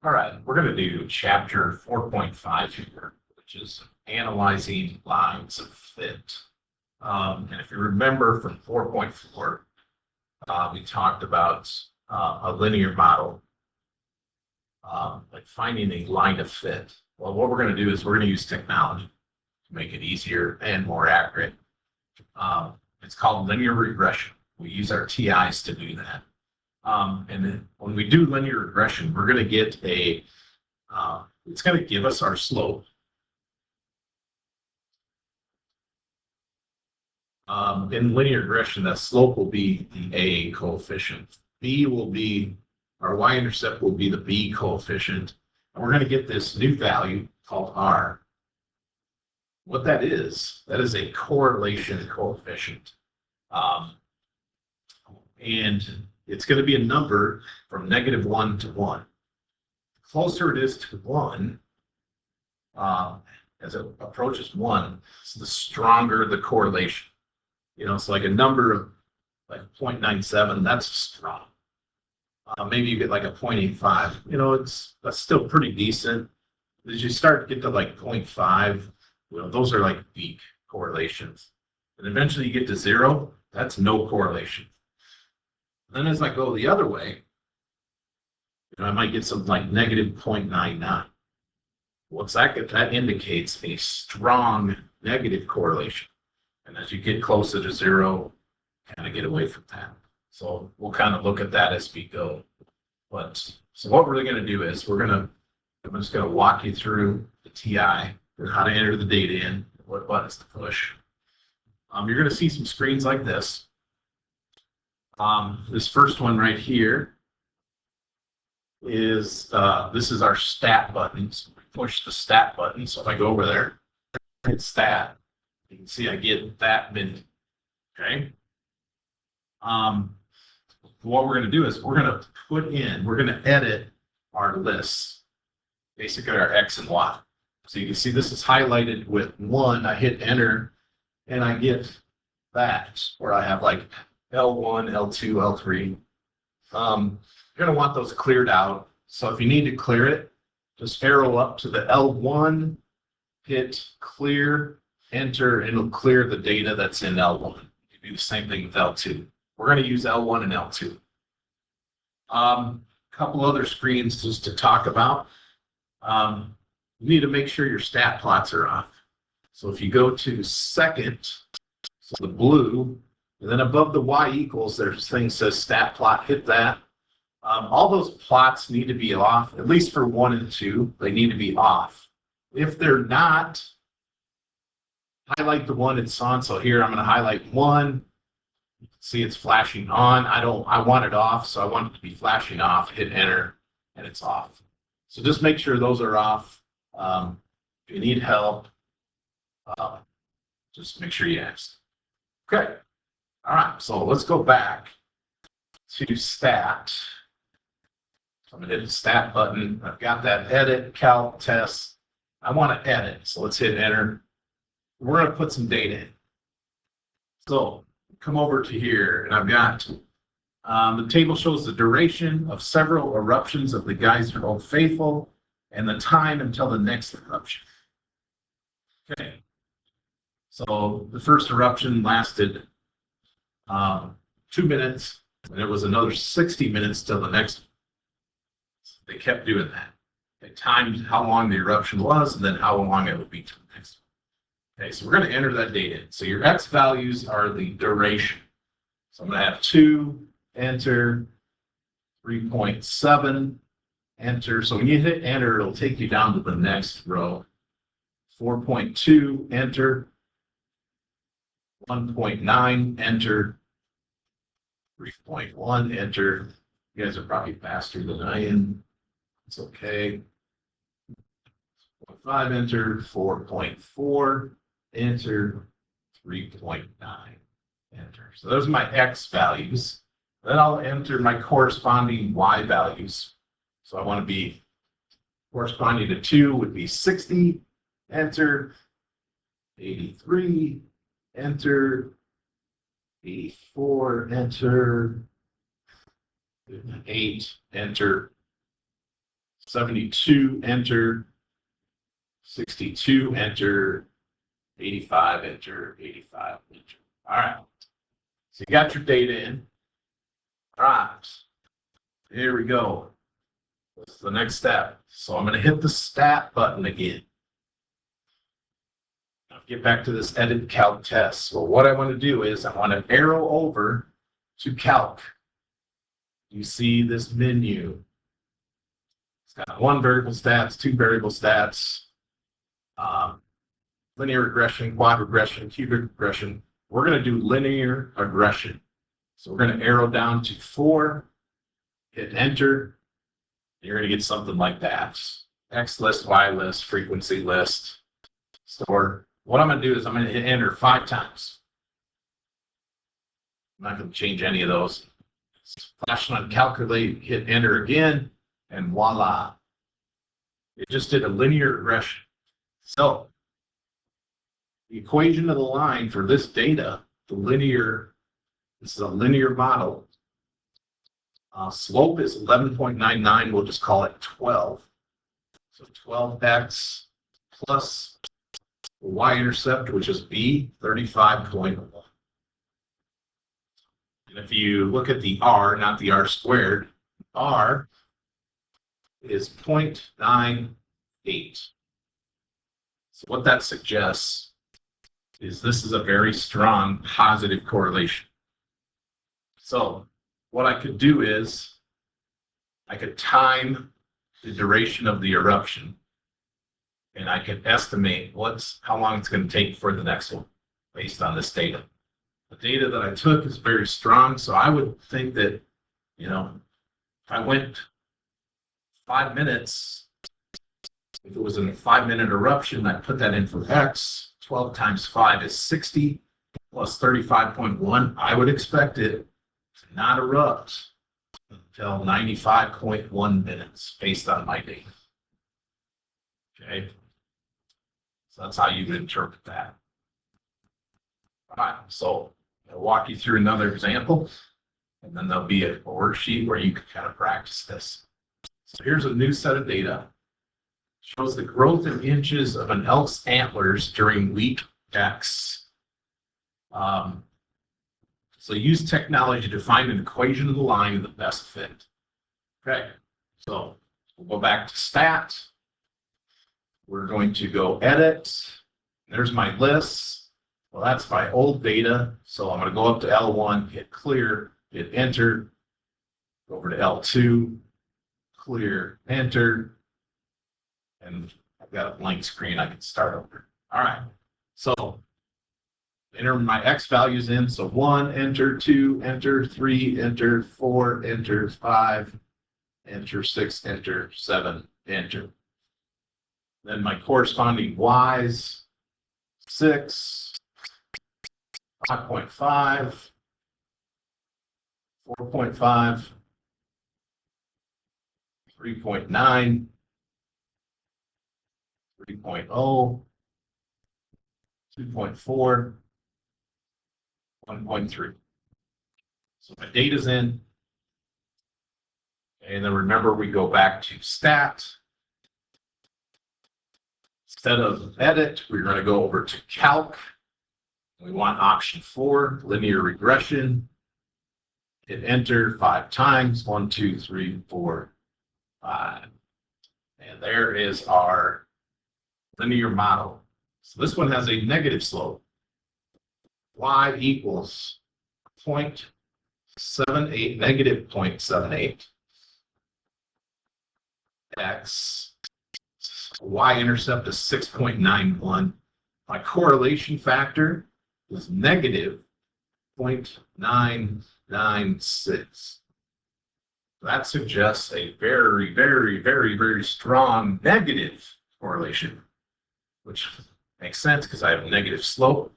All right, we're going to do chapter 4.5 here, which is analyzing lines of fit. And if you remember from 4.4, we talked about a linear model, like finding a line of fit. Well, what we're going to do is we're going to use technology to make it easier and more accurate. It's called linear regression. We use our TIs to do that. And then when we do linear regression, we're going to get it's going to give us our slope. In linear regression, that slope will be the A coefficient. B will be, our y-intercept will be the B coefficient. And we're going to get this new value called R. What that is a correlation coefficient. And it's going to be a number from -1 to 1. The closer it is to 1, as it approaches 1, so the stronger the correlation. You know, it's like a number of like 0.97, that's strong. Maybe you get like a 0.85. You know, that's still pretty decent. As you start to get to like 0.5, well, those are like weak correlations. And eventually you get to 0, that's no correlation. Then as I go the other way, you know, I might get something like -0.99. What's that? That indicates a strong negative correlation. And as you get closer to 0, kind of get away from that. So we'll kind of look at that as we go. But so what we're going to do is I'm just going to walk you through the TI and how to enter the data in, what buttons to push. You're going to see some screens like this. This first one right here is this is our stat button. So we push the stat button. So if I go over there, hit stat, you can see I get that many. Okay. What we're going to do is we're going to edit our lists, basically our X and Y. So you can see this is highlighted with 1. I hit enter and I get that where I have like L1, L2, L3. You're going to want those cleared out. So if you need to clear it, just arrow up to the L1, hit clear, enter, and it'll clear the data that's in L1. You do the same thing with L2. We're going to use L1 and L2. A couple other screens just to talk about. You need to make sure your stat plots are off. So if you go to second, so the blue, and then above the y equals, there's thing says stat plot, hit that. All those plots need to be off, at least for 1 and 2, they need to be off. If they're not, highlight the one it's on. So here I'm going to highlight 1. You can see it's flashing on. I want it off, so I want it to be flashing off. Hit enter, and it's off. So just make sure those are off. If you need help, just make sure you ask. Okay. All right, so let's go back to stat. So I'm going to hit the stat button. I've got that edit, calc, test. I want to edit, so let's hit enter. We're going to put some data in. So come over to here, and I've got the table shows the duration of several eruptions of the geyser Old Faithful and the time until the next eruption. Okay. So the first eruption lasted 2 minutes, and it was another 60 minutes till the next. They kept doing that. They timed how long the eruption was, and then how long it would be till the next one. Okay, so we're going to enter that data in. So your X values are the duration. So I'm going to have 2, enter, 3.7, enter. So when you hit enter, it'll take you down to the next row. 4.2, enter. 1.9, enter. 3.1, enter. You guys are probably faster than I am. It's okay. 4.5, enter. 4.4, enter. 3.9, enter. So those are my X values. Then I'll enter my corresponding Y values. So I want to be corresponding to 2 would be 60, enter. 83, enter. 84, enter. 8, enter. 72, enter. 62, enter. 85, enter. 85, enter. All right. So you got your data in. All right. Here we go. What's the next step? So I'm going to hit the stat button again. Now get back to this edit calc test. So what I want to do is I want to arrow over to calc. You see this menu. It's got 1 variable stats, 2 variable stats, linear regression, quad regression, cubic regression. We're going to do linear regression. So we're going to arrow down to 4, hit enter. You're going to get something like that. X list, Y list, frequency list, store. What I'm going to do is I'm going to hit enter 5 times. I'm not going to change any of those. Flashing on calculate, hit enter again, and voila. It just did a linear regression. So the equation of the line for this data, this is a linear model. Slope is 11.99. We'll just call it 12. So 12x plus the y-intercept, which is b, 35.1. And if you look at the r, not the r squared, r is 0.98. So what that suggests is this is a very strong positive correlation. So what I could do is I could time the duration of the eruption, and I could estimate how long it's going to take for the next one based on this data. The data that I took is very strong, so I would think that, if I went 5 minutes, if it was a 5-minute eruption, I'd put that in for X. 12 times 5 is 60, plus 35.1. I would expect it to not erupt until 95.1 minutes, based on my data. Okay? So that's how you would interpret that. All right, so I'll walk you through another example, and then there'll be a worksheet where you can kind of practice this. So here's a new set of data. Shows the growth in inches of an elk's antlers during week X. So use technology to find an equation of the line of the best fit. Okay, so we'll go back to stat. We're going to go edit. There's my list. Well, that's my old data. So I'm going to go up to L1, hit clear, hit enter, go over to L2, clear, enter. And I've got a blank screen. I can start over. All right. So enter my X values in. So 1, enter, 2, enter, 3, enter, 4, enter, 5, enter, 6, enter, 7, enter. Then my corresponding Y's, 6, 5.5, 4.5, 3.9, 3.0, 2.4, 1.3. So my data's in. And then remember, we go back to stat. Instead of edit, we're going to go over to calc. We want option 4, linear regression. Hit enter 5 times, 1, 2, 3, 4, 5. And there is our linear model. So this one has a negative slope. Y equals 0.78, negative 0.78. X, y-intercept is 6.91. My correlation factor is negative 0.996. That suggests a very, very, very, very strong negative correlation, which makes sense because I have a negative slope.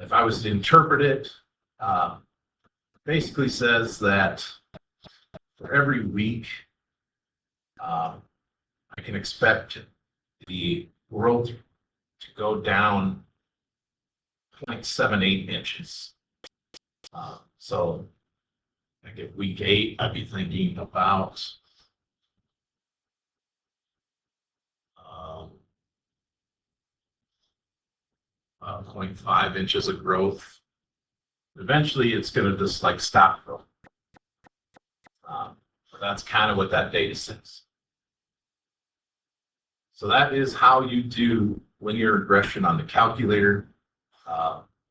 If I was to interpret it, basically says that for every week, I can expect the growth to go down 0.78 inches. So like at week 8, I'd be thinking about 0.5 inches of growth. Eventually, it's going to just like stop growing. So that's kind of what that data says. So that is how you do linear regression on the calculator.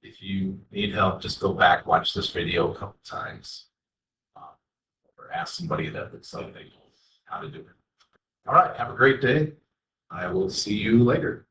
If you need help, just go back, watch this video a couple times, or ask somebody that looks like they know how to do it. All right, have a great day. I will see you later.